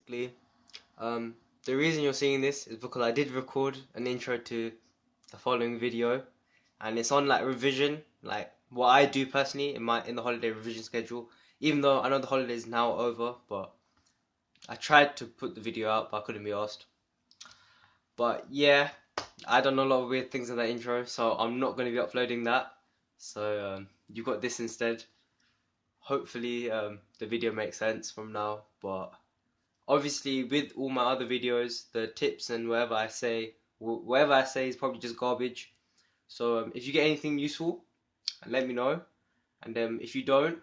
The reason you're seeing this is because I did record an intro to the following video, and it's on like revision, like what I do personally in the holiday revision schedule. Even though I know the holiday is now over, but I tried to put the video out, but I couldn't be asked. But yeah, I done a lot of weird things in that intro, so I'm not going to be uploading that. So you got this instead. Hopefully the video makes sense from now, but obviously with all my other videos, the tips and whatever I say is probably just garbage. So if you get anything useful, let me know. And if you don't,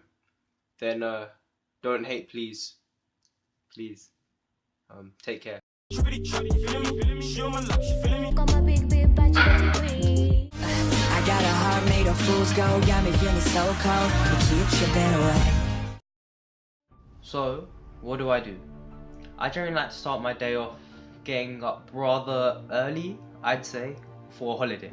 then don't hate, please. Please. Take care. Got my big batch of degree. I got a heart made of fool's gold, got me feeling so cold. It keeps chipping away. So, what do? I generally like to start my day off getting up rather early, I'd say, for a holiday.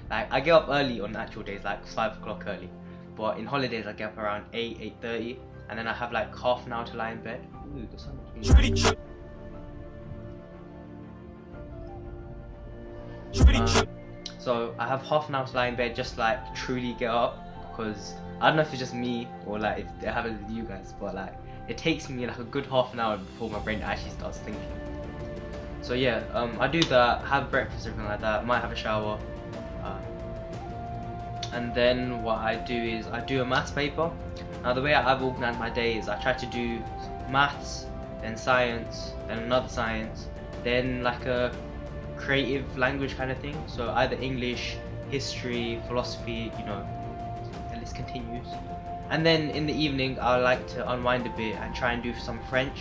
Like, I get up early on actual days, like 5 o'clock early. But in holidays, I get up around 8, 8:30, and then I have like half an hour to lie in bed. Ooh, the sun is really so I have half an hour to lie in bed, just like truly get up, because I don't know if it's just me or like if it happens with you guys, but like it takes me like a good half an hour before my brain actually starts thinking. So yeah, I do that, have breakfast, everything like that, might have a shower, and then what I do is I do a maths paper. Now the way I've organised my day is I try to do maths, then science, then another science, then like a creative language kind of thing, so either English, history, philosophy, you know, the list continues. And then in the evening I like to unwind a bit and try and do some French.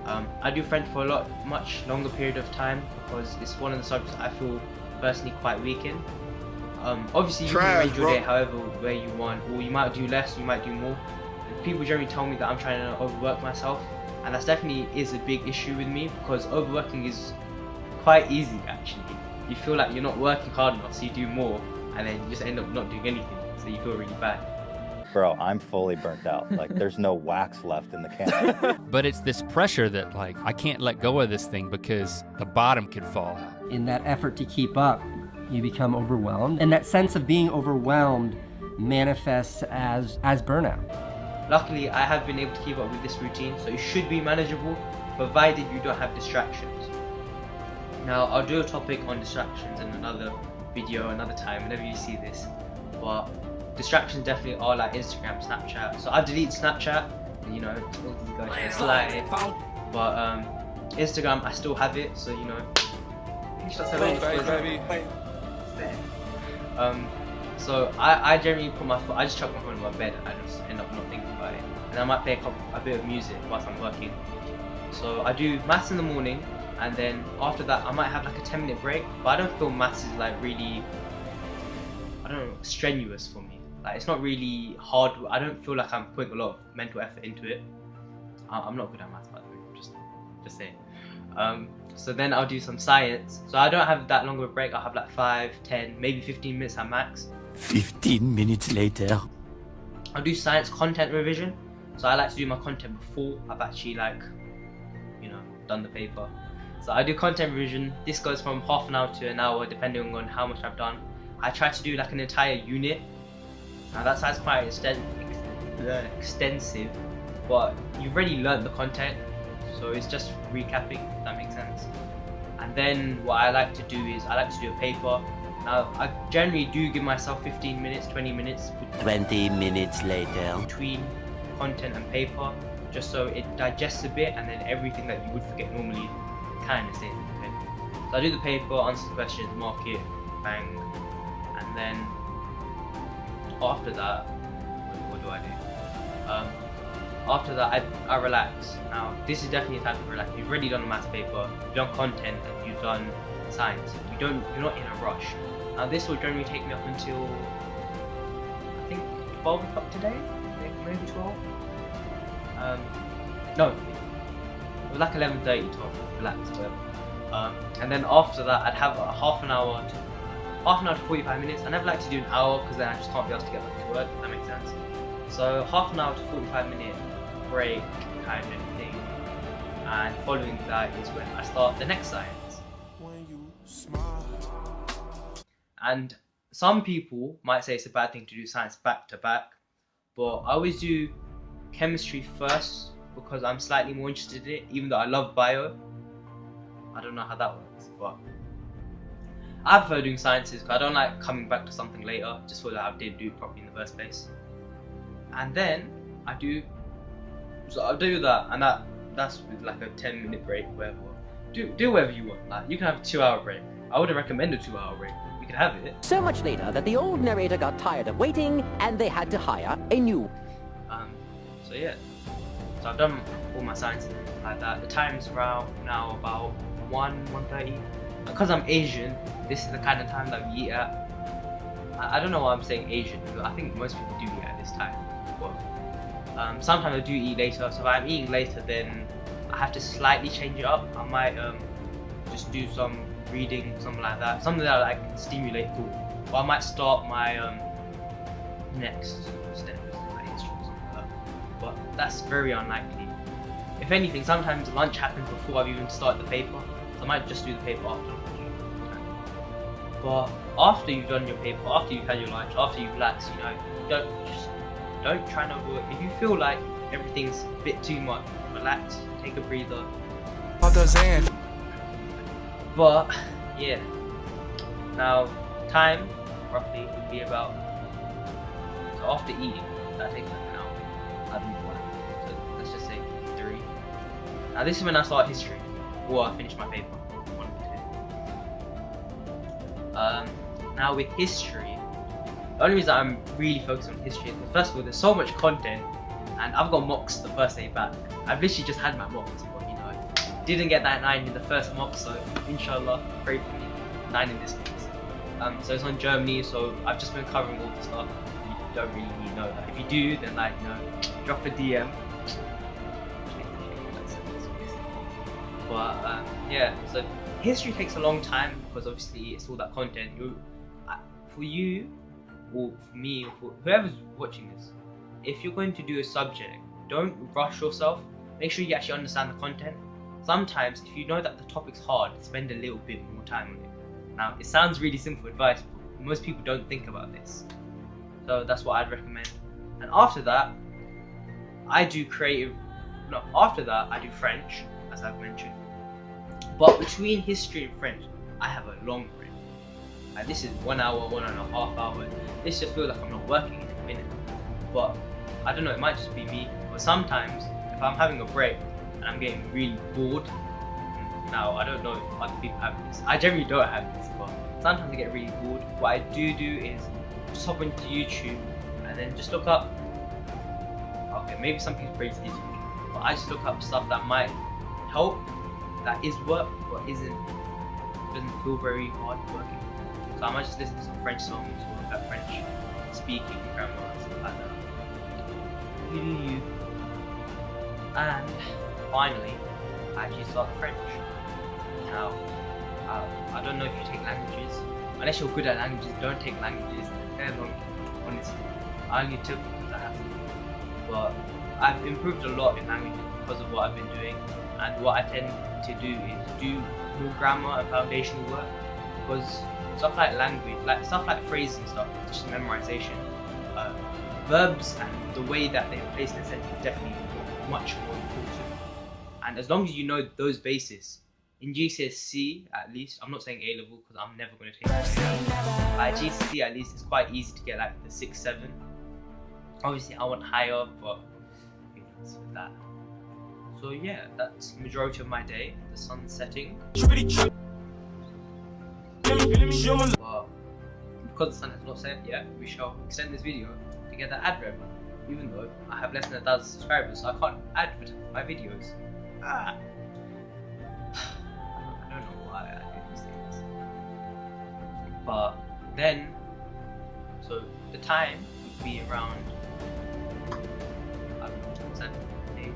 I do French for a much longer period of time because it's one of the subjects I feel personally quite weak in. Obviously you can arrange your day however way you want, or you might do less, you might do more. People generally tell me that I'm trying to overwork myself, and that's definitely is a big issue with me, because overworking is quite easy actually. You feel like you're not working hard enough, so you do more, and then you just end up not doing anything, so you feel really bad. Bro, I'm fully burnt out. Like, there's no wax left in the can. But it's this pressure that, like, I can't let go of this thing because the bottom could fall out. In that effort to keep up, you become overwhelmed, and that sense of being overwhelmed manifests as burnout. Luckily, I have been able to keep up with this routine, so it should be manageable, provided you don't have distractions. Now, I'll do a topic on distractions in another video, another time, whenever you see this. But distractions definitely are like Instagram, Snapchat. So I've deleted Snapchat, and you know, all these guys can slide. But Instagram, I still have it, so you know. So I generally put I just chuck my phone in my bed and I just end up not thinking about it. And I might play a bit of music whilst I'm working. So I do maths in the morning, and then after that I might have like a 10-minute break, but I don't feel maths is like really, I don't know, strenuous for me. Like, it's not really hard. I don't feel like I'm putting a lot of mental effort into it. I'm not good at maths, by the way, just saying. So then I'll do some science. So I don't have that long of a break. I'll have like 5, 10, maybe 15 minutes at max. 15 minutes later. I'll do science content revision. So I like to do my content before I've actually, like, you know, done the paper. So I do content revision. This goes from half an hour to an hour depending on how much I've done. I try to do like an entire unit. Now that sounds quite extensive, but you've already learned the content, so it's just recapping, if that makes sense. And then what I like to do is I like to do a paper. Now I generally do give myself 15 minutes, 20 minutes. 20 minutes later. Between content and paper, just so it digests a bit, and then everything that you would forget normally kind of stays in the head. So I do the paper, answer the questions, mark it, bang, and then after that, what do I do? After that, I relax. Now, this is definitely a time to relax. You've already done a maths paper, you've done content, and you've done science. You're not in a rush. Now, this will generally take me up until I think 12 o'clock today, maybe 12. No, it was like 11:30, 12. Relax, whatever. And then after that, I'd have a half an hour to 45 minutes. I never like to do an hour because then I just can't be asked to get back to work, if that makes sense. So half an hour to 45 minute break kind of thing. and following that is when I start the next science. And some people might say it's a bad thing to do science back to back, but I always do chemistry first because I'm slightly more interested in it, even though I love bio. I don't know how that works, but I prefer doing sciences because I don't like coming back to something later just so that I didn't do it properly in the first place. And then I'll do that, and that's with like a 10-minute break, whatever. Do whatever you want. Like, you can have a 2-hour break. I wouldn't recommend a 2-hour break. You can have it. So much later that the old narrator got tired of waiting and they had to hire a new. So yeah. So I've done all my sciences like that. The time's around now about 1:30. Because I'm Asian, this is the kind of time that we eat at. I don't know why I'm saying Asian, but I think most people do eat at this time. But sometimes I do eat later, so if I'm eating later, then I have to slightly change it up. I might just do some reading, something like that, something that like stimulate thought. Or I might start my next steps, like history or something like that. But that's very unlikely. If anything, sometimes lunch happens before I've even started the paper, so I might just do the paper after lunch. But after you've done your paper, after you've had your lunch, after you've relaxed, you know, don't try and avoid. If you feel like everything's a bit too much, relax, take a breather. But yeah, now time roughly would be about, so after eating, that takes like an hour. I'd be one. So let's just say 3. Now this is when I start history, or I finish my paper. One of the two. Now with history, the only reason I'm really focused on history is because first of all, there's so much content, and I've got mocks the first day back. I've literally just had my mocks, but you know, didn't get that 9 in the first mock, so inshallah, pray for me, 9 in this case. So it's on Germany, so I've just been covering all the stuff. You don't really need to know that. If you do, then like, you know, drop a DM. But yeah, so history takes a long time because obviously it's all that content. For you, or for me, or for whoever's watching this, if you're going to do a subject, don't rush yourself. Make sure you actually understand the content. Sometimes, if you know that the topic's hard, spend a little bit more time on it. Now, it sounds really simple advice, but most people don't think about this. So that's what I'd recommend. And after that, I do French, as I've mentioned. But between history and French, I have a long break. And this is 1 hour, 1.5 hours. This just feels like I'm not working in a minute. But I don't know, it might just be me. But sometimes, if I'm having a break and I'm getting really bored, now I don't know if other people have this. I generally don't have this, but sometimes I get really bored. What I do is just hop into YouTube and then just look up. Okay, maybe some people praise YouTube, but I just look up stuff that might help, that is work, but doesn't feel very hard working. So I might just listen to some French songs or look at French speaking, grammar, and stuff like that. You do you. And finally, I actually start French. Now, I don't know if you take languages. Unless you're good at languages, don't take languages. They're long, honestly. I only took it because I have to. But I've improved a lot in languages because of what I've been doing. And what I tend to do is do more grammar and foundational work. Because stuff like language, stuff like phrases and stuff, it's just memorization. Verbs and the way that they're placed in a sentence is definitely much more important. And as long as you know those bases, in Gcse at least, I'm not saying A level because I'm never going to take it. At Gcse at least, it's quite easy to get like the 6, 7. Obviously I want higher, but I think that's with that. So yeah, that's the majority of my day, the sun's setting. But because the sun has not set yet, we shall extend this video to get that ad revenue. Even though I have less than 1,000 subscribers, so I can't advertise my videos. I don't know why I do these things. But then, so the time would be around, I don't know, 7, 8.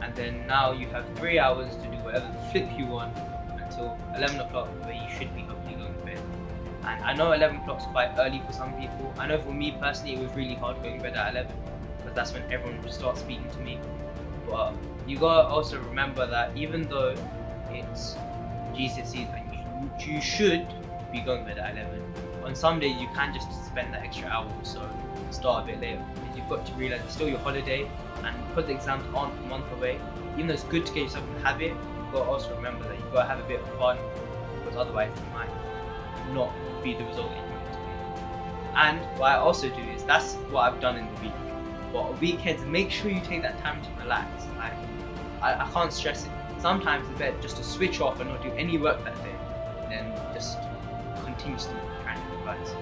And then now you have 3 hours to do whatever the flip you want until 11 o'clock, where you should be hopefully going to bed. And I know 11 o'clock is quite early for some people. I know for me personally it was really hard going to bed at 11 because that's when everyone would start speaking to me. But you gotta also remember that even though it's Gcses and you should be going with at 11, on some days you can just spend that extra hour or so, start a bit later. And you've got to realize it's still your holiday, and because the exams aren't a month away, even though it's good to get yourself in the habit, you've got to also remember that you've got to have a bit of fun, because otherwise it might not be the result that you want it to be. And what I also do is, that's what I've done in the week. But on weekends, make sure you take that time to relax. Like, I can't stress it. Sometimes it's better just to switch off and not do any work that day, than just continuously trying to revise.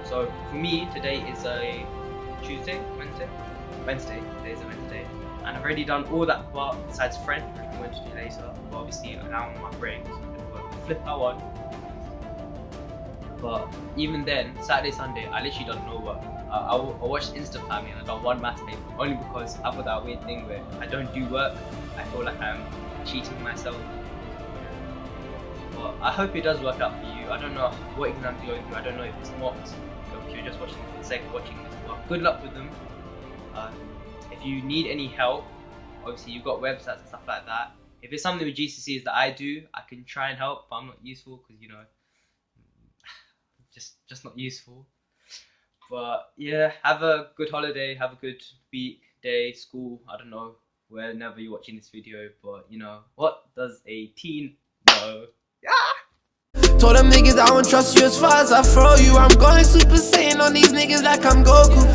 So for me, today is a Wednesday. Today is a Wednesday, and I've already done all that part besides French, which I'm going to do later. But obviously, now on my break, so I'm going to flip that one. But even then, Saturday, Sunday, I literally done no work. I watched Instagram and I done one maths paper, only because I've got that weird thing where I don't do work, I feel like I'm cheating myself. But I hope it does work out for you. I don't know what exams you're going through, I don't know if it's mocked, or if you're just watching for the sake of watching this. But good luck with them. If you need any help, obviously you've got websites and stuff like that. If it's something with Gcses that I do, I can try and help, but I'm not useful because, you know, just not useful. But yeah, have a good holiday, have a good week, day, school, I don't know, whenever you're watching this video, but you know, what does a teen know? Told them niggas I won't trust you as far as I throw you. I'm going Super Saiyan on these niggas like I'm Goku.